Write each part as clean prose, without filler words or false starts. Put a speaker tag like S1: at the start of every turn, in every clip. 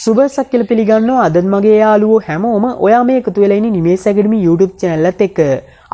S1: සුබසක් කියලා පිළිගන්නවා අදත් මගේ යාළුවෝ හැමෝම ඔයා මේ එකතු වෙලා ඉන්නේ නිමේෂ් ඇකඩමි YouTube channel එකත් එක්ක.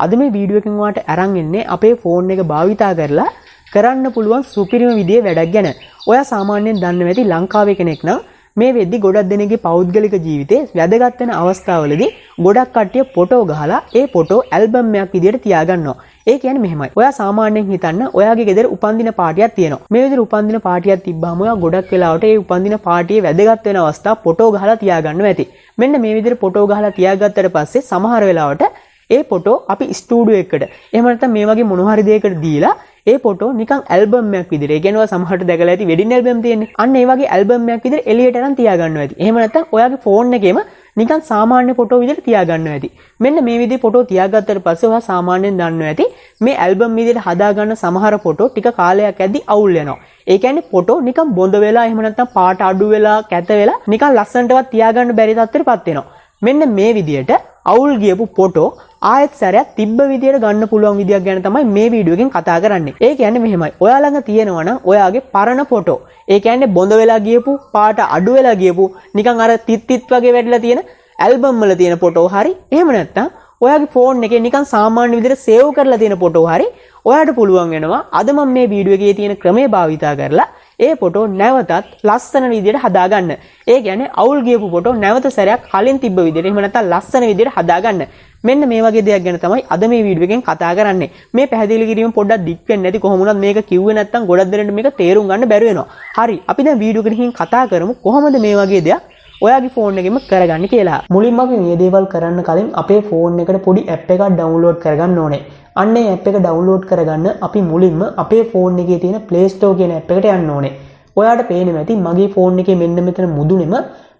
S1: අද මේ වීඩියෝ එකෙන් ඔයාලට අරන් එන්නේ අපේ ෆෝන් එක භාවිතා කරලා කරන්න පුළුවන් සුපිරිම විදිහේ වැඩක් ගැන. ඔයා සාමාන්‍යයෙන් දන්නේ නැති ලංකාවේ කෙනෙක් නම් මේ වෙද්දි ගොඩක් දෙනෙක්ගේ පෞද්ගලික ජීවිතේ වැදගත් වෙන අවස්ථාවලදී ගොඩක් කට්ටිය ෆොටෝ ගහලා ඒ ෆොටෝ ඇල්බම් එකක් විදිහට තියාගන්නවා. ඒ කියන්නේ මෙහෙමයි. ඔයා සාමාන්‍යයෙන් හිතන්න ඔයාගේ ගෙදර උපන්දින පාටියක් තියෙනවා. මේ විදිහට උපන්දින පාටියක් තිබ්බාම ඔයා ගොඩක් වෙලාවට ඒ උපන්දින පාටියේ වැදගත් වෙන අවස්ථා ෆොටෝ ගහලා තියාගන්නවා ඇති. මෙන්න මේ විදිහට ෆොටෝ ගහලා තියාගත්තට පස්සේ සමහර වෙලාවට ඒ ෆොටෝ අපි ස්ටුඩියෝ එකකට එහෙම නැත්නම් මේ වගේ මොන හරි දෙයකට දීලා ඒ ෆොටෝ නිකන් ඇල්බම් එකක් විදිහට. ඒ කියන්නේ ඔයා සමහරට දැකලා ඇති වෙඩින් ඇල්බම් තියෙන්නේ. අන්න ඒ වගේ ඇල්බම් එකක් විදිහට එළියට අරන් තියාගන්නවා ඇති. එහෙම නැත්නම් ඔයාගේ ෆෝන් එකේම නිකන් සාමාන්‍ය ෆොටෝ විදිහට තියාගන්නවා ඇති. මෙන්න මේ විදිහේ ෆොටෝ තියාගත්තට පස්සේ ඔයා සාමාන්‍යයෙන් දන්නවා ඇති මේ ඇල්බම් විදිහට හදාගන්න සමහර ෆොටෝ ටික කාලයක් ඇද්දි අවුල් වෙනවා. ඒ කියන්නේ ෆොටෝ නිකන් බොඳ වෙලා එහෙම නැත්නම් පාට අඩු වෙලා කැත වෙලා නිකන් ලස්සනටවත් තියාගන්න බැරි තත්ත්වයකටපත් වෙනවා. මෙන්න මේ විදිහට අවුල් ගියපු ෆොටෝ ආයෙත් සැරයක් තිබ්බ විදියට ගන්න පුළුවන් විදියක් ගැන තමයි මේ වීඩියෝ එකෙන් කතා කරන්නේ. ඒ කියන්නේ මෙහෙමයි. ඔයා ළඟ තියෙනවා නම් ඔයාගේ පරණ ෆොටෝ. ඒ කියන්නේ බොඳ වෙලා ගියපු, පාට අඩු වෙලා ගියපු, නිකන් අර තිත් වගේ වැටලා තියෙන ඇල්බම් වල තියෙන ෆොටෝ හරි. එහෙම නැත්නම් ඔයාගේ ෆෝන් එකේ නිකන් සාමාන්‍ය විදිහට සේව් කරලා තියෙන ෆොටෝ හරි. ඔයාට පුළුවන් වෙනවා අද මම මේ වීඩියෝ එකේ තියෙන ක්‍රමේ භාවිතා කරලා ඒ ෆොටෝ නැවතත් ලස්සන විදිහට හදාගන්න. ඒ කියන්නේ අවුල් ගියපු ෆොටෝ නැවත සැරයක් කලින් තිබ්බ විදිහට එහෙම නැත්නම් ලස්සන විදිහට හදාගන්න. මෙන්න මේ වගේ දෙයක් ගැන තමයි අද මේ වීඩියෝ එකෙන් කතා කරන්නේ. මේ පැහැදිලි කිරීම පොඩ්ඩක් දික් වෙන්නේ නැති කොහොම වුණත් මේක කිව්වේ නැත්නම් ගොඩක් දෙනෙක් මේක තේරුම් ගන්න බැරි වෙනවා. හරි. අපි දැන් වීඩියෝ එකකින් කතා කරමු කොහොමද මේ වගේ දෙයක් ඔයාගේ ෆෝන් එකෙම කරගන්න කියලා. මුලින්ම අපි මේ දේවල් කරන්න කලින් අපේ ෆෝන් එකට පොඩි ඇප් එකක් ඩවුන්ලෝඩ් කරගන්න ඕනේ. අන්න ඒ ඇප් එක ඩවුන්ලෝඩ් කරගන්න අපි මුලින්ම අපේ ෆෝන් එකේ තියෙන Play Store කියන ඇප් එකට යන්න ඕනේ. ඔයාට පේනවා ඇති මගේ ෆෝන් එකේ මෙන්න මෙතන මුදුනේම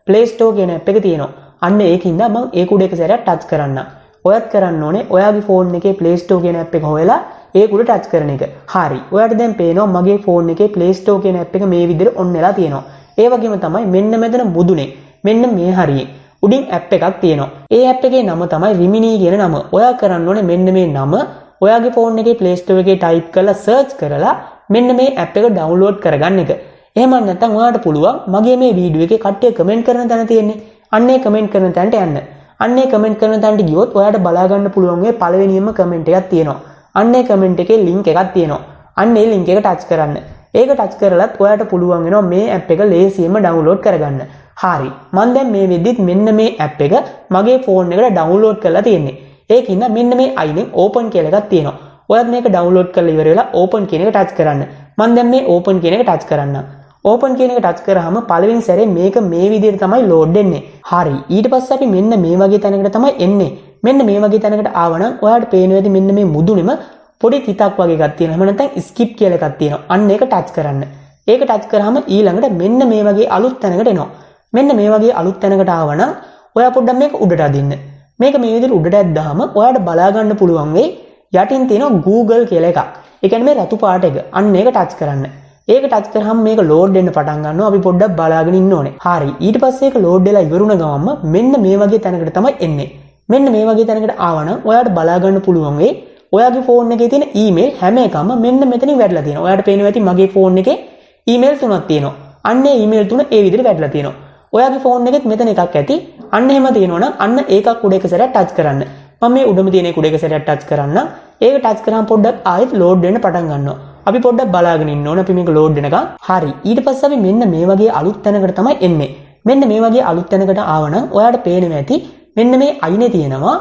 S1: Play Store කියන ඇප් එක තියෙනවා. අන්න ඒකින්ද මම ඒක උඩ එක සැරයක් ටච් කරන්න. ඔයත් කරන්න ඕනේ ඔයාගේ ෆෝන් එකේ Play Store කියන ඇප් එක හොයලා ඒක උඩ ටච් කරන එක. හරි. ඔයාට දැන් පේනවා මගේ ෆෝන් එකේ Play Store කියන ඇප් එක මේ විදිහට ඔන් වෙලා තියෙනවා. ඒ වගේම තමයි මෙන්න මෙතන මුදුනේ මෙන්න මේ හරියේ උඩින් ඇප් එකක් තියෙනවා. ඒ ඇප් එකේ නම තමයි රිමිනී කියන නම. ඔයා කරන්න ඕනේ මෙන්න මේ නම ඔයාගේ ෆෝන් එකේ Play Store එකේ ටයිප් කරලා සර්ච් කරලා මෙන්න මේ ඇප් එක ඩවුන්ලෝඩ් කරගන්න එක. එහෙම නැත්නම් ඔයාලට පුළුවන් මගේ මේ වීඩියෝ එකේ කට්ටිය කමෙන්ට් කරන තැන තියෙන්නේ. අන්න ඒ කමෙන්ට් කරන තැනට යන්න. අන්න ඒ කමෙන්ට් කරන තැනට ගියොත් ඔයාලට බලා ගන්න පුළුවන් මේ පළවෙනියම කමෙන්ට් එකක් තියෙනවා. අන්න ඒ කමෙන්ට් එකේ ලින්ක් එකක් තියෙනවා. අන්න ඒ ලින්ක් එක ටච් කරන්න. ඒක ටච් කරලත් ඔයාලට පුළුවන් වෙනවා මේ ඇප් එක ලේසියෙන්ම ඩවුන්ලෝඩ් කරගන්න. හරි. මම දැන් මේ වෙද්දිත් මෙන්න මේ ඇප් එක මගේ ෆෝන් එකට ඩවුන්ලෝඩ් කරලා තියෙන්නේ. ඒකින්ද මෙන්න මේ අයිනෙන් ඕපන් කියලා එකක් තියෙනවා. ඔයත් මේක ඩවුන්ලෝඩ් කරලා ඉවර වෙලා ඕපන් කියන එක ටච් කරන්න. මම දැන් මේ ඕපන් කියන එක ටච් කරන්න. ඕපන් කියන එක ටච් කරාම පළවෙනි සැරේ මේක මේ විදිහට තමයි ලෝඩ් වෙන්නේ. හරි. ඊට පස්සේ අපි මෙන්න මේ වගේ තැනකට තමයි එන්නේ. මෙන්න මේ වගේ තැනකට ආවනම් ඔයාලට පේනවා ඇති මෙන්න මේ මුදුනේම පොඩි තිතක් වගේ එකක් තියෙනවා. එහෙම නැත්නම් ස්කිප් කියලා එකක් තියෙනවා. අන්න ඒක ටච් කරන්න. ඒක ටච් කරාම ඊළඟට මෙන්න මේ වගේ අලුත් තැනකට එනවා. මෙන්න මේ වගේ අලුත් තැනකට ආවනම් ඔයා පොඩ්ඩක් මේක උඩට අදින්න. මේක මේ විදිහට උඩට ඇද්දාම ඔයාලට බලා ගන්න පුළුවන් වෙයි යටින් තියෙන Google කියලා එකක්. ඒ කියන්නේ මේ රතු පාට එක. අන්න ඒක ටච් කරන්න. ඒක ටච් කරාම මේක ලෝඩ් වෙන්න පටන් ගන්නවා. අපි පොඩ්ඩක් බලාගෙන ඉන්න ඕනේ. හරි. ඊට පස්සේ ඒක ලෝඩ් වෙලා ඉවරුණ ගමන්ම මෙන්න මේ වගේ තැනකට තමයි එන්නේ. මෙන්න මේ වගේ තැනකට ආවනම් ඔයාලට බලා ගන්න පුළුවන් වෙයි ඔයාගේ ෆෝන් එකේ තියෙන ඊමේල් හැම එකම මෙන්න මෙතනින් වැටලා තියෙනවා. ඔයාලට පේනවා ඇති මගේ ෆෝන් එකේ ඊමේල් තුනක් තියෙනවා. අන්න ඒ ඊමේල් තුන ඒ විදිහට වැටලා තියෙනවා. ඔයාගේ ෆෝන් එකෙත් මෙතන එකක් ඇති. අන්න එහෙම තියෙනවනම් අන්න ඒකක් උඩ එක සැරයක් ටච් කරන්න. මම මේ උඩම තියෙන එක උඩ එක සැරයක් ටච් කරන්න. ඒක ටච් කරාම පොඩ්ඩක් ආයෙත් ලෝඩ් වෙන්න පටන් ගන්නවා. අපි පොඩ්ඩක් බලාගෙන ඉන්න ඕනේ අපි මේක ලෝඩ් වෙනකන්. හරි. ඊට පස්සේ අපි මෙන්න මේ වගේ අලුත් තැනකට තමයි එන්නේ. මෙන්න මේ වගේ අලුත් තැනකට ආවනම් ඔයාලට පේනවා ඇති මෙන්න මේ අයිනේ තියෙනවා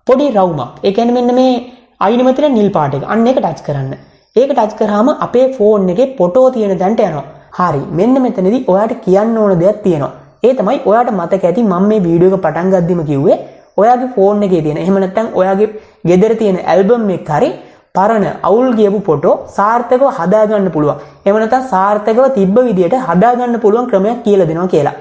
S1: පොඩි රවුමක්. ඒ කියන්නේ මෙන්න මේ අයිනේ මත තියෙන නිල් පාට එක. අන්න ඒක ටච් කරන්න. ඒක ටච් කරාම අපේ ෆෝන් එකේ ෆොටෝ තියෙන තැනට යනවා. හරි. මෙන්න මෙතනදී ඔයාලට කියන්න ඕන දෙයක් තියෙනවා. ඒ තමයි ඔයාට මතක ඇති මම මේ වීඩියෝ එක පටන් ගද්දිම කිව්වේ ඔයාගේ ෆෝන් එකේ තියෙන එහෙම නැත්නම් ඔයාගේ ගෙදර තියෙන ඇල්බම් එක හරි පරණ අවුල් ගියපු ෆොටෝ සාර්ථකව හදාගන්න පුළුවන්. එහෙම නැත්නම් සාර්ථකව තිබ්බ විදියට හදාගන්න පුළුවන් ක්‍රමයක් කියලා දෙනවා කියලා.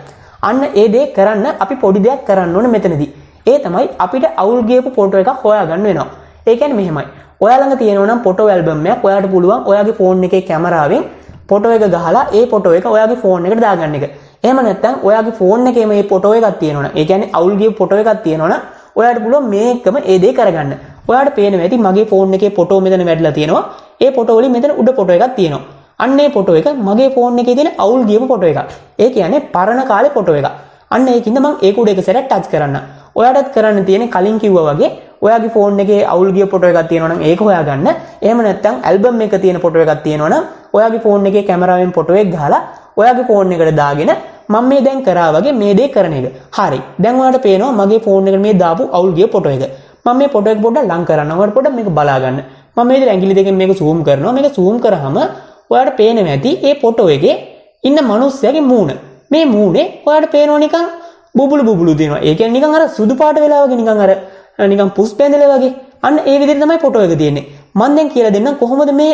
S1: අන්න ඒ දේ කරන්න අපි පොඩි දෙයක් කරන්න ඕනේ මෙතනදී. ඒ තමයි අපිට අවුල් ගියපු ෆොටෝ එකක් හොයාගන්න වෙනවා. ඒ කියන්නේ මෙහෙමයි. ඔයා ළඟ තියෙනවා නම් ෆොටෝ ඇල්බම් එකක් ඔයාට පුළුවන් ඔයාගේ ෆෝන් එකේ කැමරාවෙන් ෆොටෝ එක ගහලා ඒ ෆොටෝ එක ඔයාගේ ෆෝන් එකට දාගන්න එක. එහෙම නැත්නම් ඔයාගේ ෆෝන් එකේ මේ ෆොටෝ එකක් තියෙනවනම් ඒ කියන්නේ අවුල් ගියපු ෆොටෝ එකක් තියෙනවනම් ඔයාට පුළුවන් මේකම ඒ දේ කරගන්න. ඔයාට පේනවා ඇති මගේ ෆෝන් එකේ ෆොටෝ මෙතන වැටලා තියෙනවා. ඒ ෆොටෝ වලින් මෙතන උඩ ෆොටෝ එකක් තියෙනවා. අන්න ඒ ෆොටෝ එක මගේ ෆෝන් එකේ තියෙන අවුල් ගියපු ෆොටෝ එකක්. ඒ කියන්නේ පරණ කාලේ ෆොටෝ එකක්. අන්න ඒකින්ද මම ඒක උඩ එක සැරයක් ටච් කරන්න. ඔයාලටත් කරන්න තියෙන්නේ කලින් කිව්වා වගේ ඔයාගේ ෆෝන් එකේ අවුල් ගිය ෆොටෝ එකක් තියෙනවා නම් ඒක හොයාගන්න. එහෙම නැත්නම් ඇල්බම් එක තියෙන ෆොටෝ එකක් තියෙනවා නම් ඔයාගේ ෆෝන් එකේ කැමරාවෙන් ෆොටෝ එක ගහලා ඔයාගේ ෆෝන් එකට දාගෙන මම මේ දැන් කරා වගේ මේ දේ කරන එක. හරි. දැන් ඔයාලට පේනවා මගේ ෆෝන් එකට මේ දාපු අවුල් ගිය ෆොටෝ එක. මම මේ ෆොටෝ එක පොඩ්ඩක් ලං කරන්න. ඔයාලට පොඩ්ඩක් මේක බලා ගන්න. මම මේ ඇඟිලි දෙකෙන් මේක zoom කරනවා. මේක zoom කරාම ඔයාලට පේනවා ඇති මේ ෆොටෝ එකේ ඉන්න මිනිස්සයාගේ මූණ. මේ මූණේ ඔයාලට පේනවා නිකන් බුබුලු තියෙනවා. ඒ කියන්නේ නිකන් අර සුදු පාට වෙලා වගේ නිකන් පුස් බැඳලා වගේ. අන්න ඒ විදිහට තමයි ෆොටෝ එක තියෙන්නේ. මම දැන් කියලා දෙන්නම් කොහොමද මේ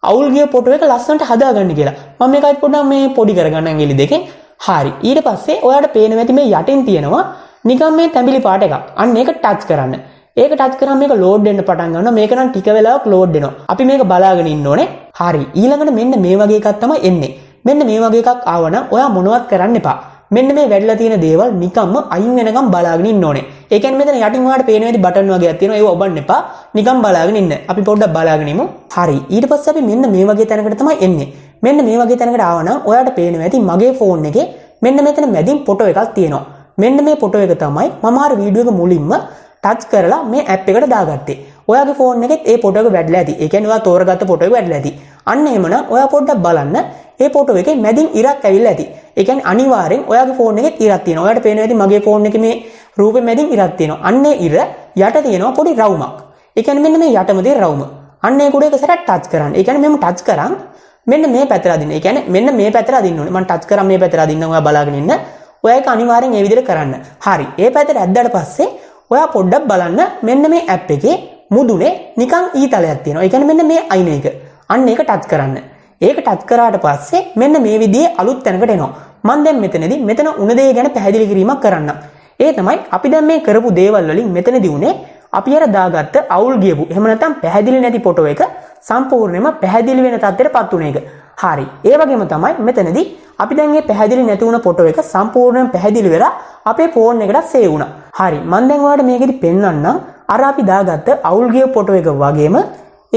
S1: අවුල් ගිය ෆොටෝ එක ලස්සනට හදාගන්නේ කියලා. මම මේකත් පොඩ්ඩක් මේ පොඩි කරගන්න ඇඟිලි දෙකෙන්. හරි. ඊට පස්සේ ඔයාලට පේනවා ඇති මේ යටින් තියෙනවා නිකන් මේ තැඹිලි පාට එකක්. අන්න ඒක ටච් කරන්න. ඒක ටච් කරාම මේක ලෝඩ් වෙන්න පටන් ගන්නවා. මේක නම් ටික වෙලාවක් ලෝඩ් වෙනවා. අපි මේක බලාගෙන ඉන්න ඕනේ. හරි. ඊළඟට මෙන්න මේ වගේ එකක් තමයි එන්නේ. මෙන්න මේ වගේ එකක් ආවනම් ඔයා මොනවත් කරන්න එපා. මෙන්න මේ වැඩිලා තියෙන දේවල් නිකම්ම අයින් වෙනකම් බලාගෙන ඉන්න ඕනේ. ඒ කියන්නේ මෙතන යටින් ඔයාලට පේන විදිහ බටන් වගේක් තියෙනවා. ඒව ඔබන්න එපා. නිකම් බලාගෙන ඉන්න. අපි පොඩ්ඩක් බලාගෙන ඉමු. හරි. ඊට පස්සේ අපි මෙන්න මේ වගේ තැනකට තමයි එන්නේ. මෙන්න මේ වගේ තැනකට ආවනම් ඔයාලට පේනවා ඇති මගේ ෆෝන් එකේ මෙන්න මෙතන මැදින් ෆොටෝ එකක් තියෙනවා. මෙන්න මේ ෆොටෝ එක තමයි මම අර වීඩියෝ එක මුලින්ම ටච් කරලා මේ ඇප් එකට දාගත්තේ. ඔයාගේ ෆෝන් එකෙත් ඒ ෆොටෝ එක වැඩිලා ඇති. ඒ කියන්නේ ඔයා තෝරගත්ත ෆොටෝ එක වැඩිලා ඇති. අන්න එහෙමනම් ඔයා පොඩ්ඩක් බලන්න ඒ ෆොටෝ එකේ මැදින් ඉරක් ඇවිල්ලා ඇති. ඒ කියන්නේ අනිවාර්යෙන් ඔයාගේ ෆෝන් එකේ ඉරක් තියෙනවා. ඔයාලට පේනවා ඇති මගේ ෆෝන් එකේ මේ රූපේ මැදින් ඉරක් තියෙනවා. අන්න ඒ ඉර යට තියෙනවා පොඩි රවුමක්. ඒ කියන්නේ මෙන්න මේ යටම තියෙන රවුම. අන්න ඒක උඩ එක සැරයක් ටච් කරන්න. ඒ කියන්නේ මෙහෙම ටච් කරන් මෙන්න මේ පැත්තට අදින්න. ඒ කියන්නේ මෙන්න මේ පැත්තට අදින්න ඕනේ. මම ටච් කරන් මේ පැත්තට අදින්න ඔයා බලාගෙන ඉන්න. ඔයා ඒක අනිවාර්යෙන් ඒ විදිහට කරන්න. හරි. ඒ පැත්තට ඇද්දාට පස්සේ ඔයා පොඩ්ඩක් බලන්න මෙන්න මේ ඇප් එකේ මුදුනේ නිකන් ඊතලයක් තියෙනවා. ඒ කියන්නේ මෙන්න මේ අයින එක. අන්න ඒක ටච් කරන්න. ඒක ටච් කරාට පස්සේ මෙන්න මේ විදිහේ අලුත් තැනකට එනවා. මම දැන් මෙතනදී මෙතන උණ දේ ගැන පැහැදිලි කිරීමක් කරන්නම්. ඒ තමයි අපි දැන් මේ කරපු දේවල් වලින් මෙතනදී උනේ අපි අර දාගත්ත අවුල් ගියපු එහෙම නැත්නම් පැහැදිලි නැති ෆොටෝ එක සම්පූර්ණයෙන්ම පැහැදිලි වෙන තත්ත්වයටපත් උන එක. හරි. ඒ වගේම තමයි මෙතනදී අපි දැන් මේ පැහැදිලි නැති වුණ ෆොටෝ එක සම්පූර්ණයෙන් පැහැදිලි වෙලා අපේ ෆෝන් එකට සේව් වුණා. හරි. මම දැන් ඔයාලට මේකෙදි පෙන්නන්නම් අර අපි දාගත්ත අවුල් ගිය ෆොටෝ එක වගේම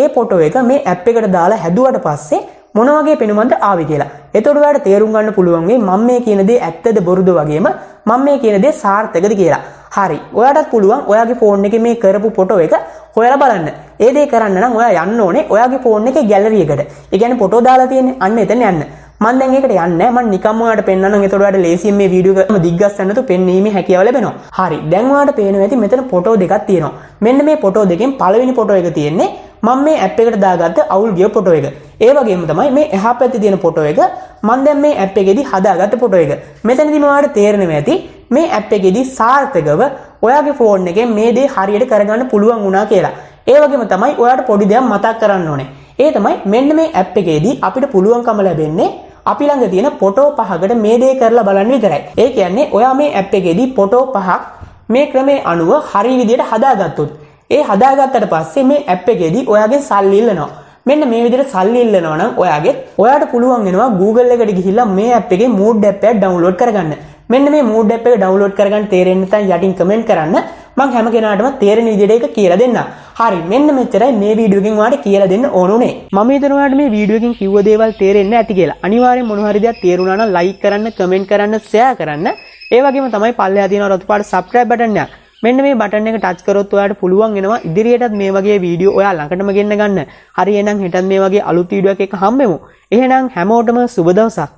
S1: ඒ ෆොටෝ එක මේ ඇප් එකට දාලා හැදුවට පස්සේ මොන වගේ පෙනුමක්ද ආවේ කියලා. එතකොට ඔයාලට තේරුම් ගන්න පුළුවන් වෙයි මම මේ කියන දේ ඇත්තද බොරුද වගේම මම මේ කියන දේ සාර්ථකද කියලා. හරි. ඔයාටත් පුළුවන් ඔයාගේ ෆෝන් එකේ මේ කරපු ෆොටෝ එක හොයලා බලන්න. ඒ දේ කරන්න නම් ඔයා යන්න ඕනේ ඔයාගේ ෆෝන් එකේ ගැලරි එකට. ඒ කියන්නේ ෆොටෝ දාලා තියෙන්නේ අන්න එතන යන්න. මම දැන් ඒකට යන්නේ නැහැ. මම නිකම්ම ඔයාලට පෙන්නන්නම්. එතකොට ඔයාලට ලේසියෙන් මේ වීඩියෝ එක දිග්ගස්සන්නතු පෙන්වීමේ හැකියාව ලැබෙනවා. හරි. දැන් ඔයාලට පේනවා ඇති මෙතන ෆොටෝ දෙකක් තියෙනවා. මෙන්න මේ ෆොටෝ දෙකෙන් පළවෙනි ෆොටෝ එක තියෙන්නේ මම මේ ඇප් එකට දාගත්ත අවුල් ගිය ෆොටෝ එක. ඒ වගේම තමයි මේ එහා පැත්තේ තියෙන ෆොටෝ එක මම දැන් මේ ඇප් එකේදී හදාගත්ත ෆොටෝ එක. මෙතනදී ඔයාලට තේරෙනවා ඇති මේ ඇප් එකේදී සාර්ථකව ඔයාගේ ෆෝන් එකෙන් මේ දේ හරියට කරගන්න පුළුවන් වුණා කියලා. ඒ වගේම තමයි ඔයාලට පොඩි දෙයක් මතක් කරන්න ඕනේ. ඒ තමයි මෙන්න මේ ඇප් එකේදී අපිට පුළුවන්කම ලැබෙන්නේ අපි ළඟ තියෙන ෆොටෝ පහකට මේ දේ කරලා බලන්න විතරයි. ඒ කියන්නේ ඔයා මේ ඇප් එකේදී ෆොටෝ පහක් මේ ක්‍රමයේ අනුව හරි විදියට හදාගත්තොත් ඒ හදාගත්තට පස්සේ මේ ඇප් එකේදී ඔයාගේ සල්ලි ඉල්ලනවා. මෙන්න මේ විදිහට සල්ලි ඉල්ලනවා නම් ඔයාට පුළුවන් වෙනවා Google එකට ගිහිල්ලා මේ ඇප් එකේ Mood app එක ඩවුන්ලෝඩ් කරගන්න. මෙන්න මේ Mood app එක ඩවුන්ලෝඩ් කරගන්න තේරෙන්නේ නැත්නම් යටින් කමෙන්ට් කරන්න. මම හැම කෙනාටම තේරෙන විදිහට ඒක කියලා දෙන්නම්. හරි. මෙන්න මෙච්චරයි මේ වීඩියෝ එකෙන් ඔයාලට කියලා දෙන්න ඕන උනේ. මම හිතනවා ඔයාලට මේ වීඩියෝ එකෙන් කිව්ව දේවල් තේරෙන්නේ නැති කියලා. අනිවාර්යෙන් මොන හරි දෙයක් තේරුණා නම් ලයික් කරන්න, කමෙන්ට් කරන්න, ෂෙයා කරන්න. ඒ වගේම තමයි පල්ලෙහා තියෙන රතු පාට subscribe button එක. මෙන්න මේ බටන් එක ටච් කරොත් ඔයාලට පුළුවන් වෙනවා ඉදිරියටත් මේ වගේ වීඩියෝ ඔයා ළඟටම ගෙන්න ගන්න. හරි එහෙනම් හෙටත් මේ වගේ අලුත් වීඩියෝ එකක් හම්බෙමු. එහෙනම් හැමෝටම සුබ දවසක්.